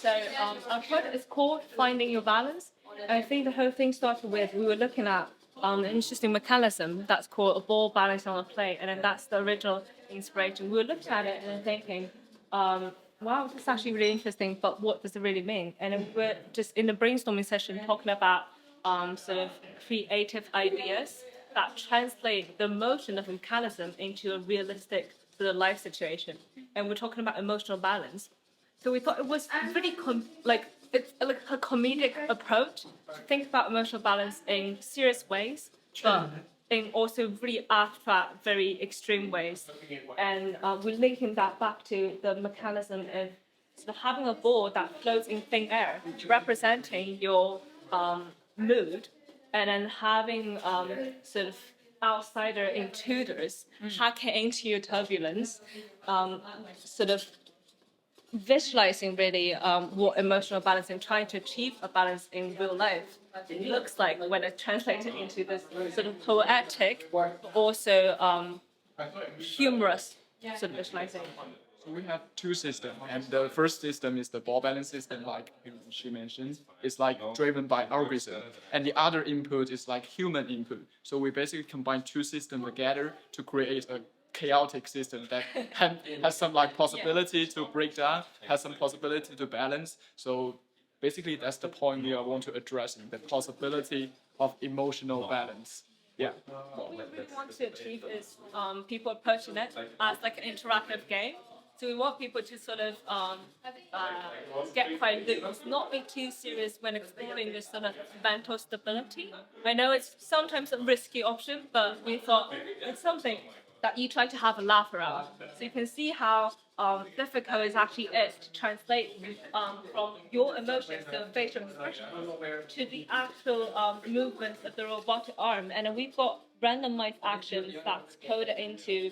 So our project is called Finding Your Balance. And I think the whole thing started with we were looking at an interesting mechanism that's called a ball balancing on a plate, and then that's the original inspiration. We were looking at it and then thinking, wow, this is actually really interesting, but what does it really mean? And then we were just in the brainstorming session talking about sort of creative ideas that translate the motion of a mechanism into a realistic sort of life situation. And we're talking about emotional balance. So we thought it was really it's like a comedic approach to think about emotional balance in serious ways, but in also really abstract, very extreme ways. And we're linking that back to the mechanism of sort of having a ball that floats in thin air, representing your mood, and then having sort of outsider intruders hacking into your turbulence, sort of visualizing really what emotional balance and trying to achieve a balance in real life looks like when it's translated into this sort of poetic, but also humorous sort of visualization. So we have two systems, and the first system is the ball balance system, like she mentioned. It's like driven by algorithm, and the other input is like human input. So we basically combine two systems together to create a chaotic system that has some like possibility to break down, has some possibility to balance. So basically, that's the point we want to address: the possibility of emotional balance. Yeah. What we really want to achieve is people approaching it as like an interactive game. So we want people to sort of get quite loose, not be too serious when exploring this sort of mental stability. I know it's sometimes a risky option, but we thought it's something that you try to have a laugh around. So you can see how difficult it actually is to translate from your emotions, the facial expression, to the actual movements of the robotic arm. And then we've got randomized actions that's coded into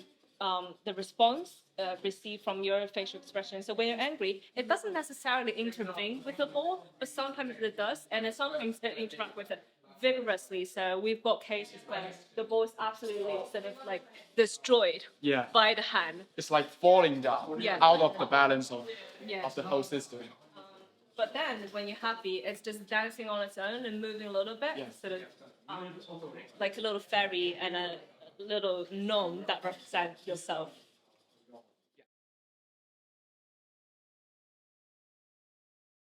the response received from your facial expression. So when you're angry, it doesn't necessarily intervene with the ball, but sometimes it does, and then sometimes it interacts with it vigorously. So we've got cases where the ball is absolutely sort of like destroyed by the hand. It's like falling down out of the balance of the whole system. But then when you're happy, it's just dancing on its own and moving a little bit, sort of like a little fairy and a little gnome that represents yourself.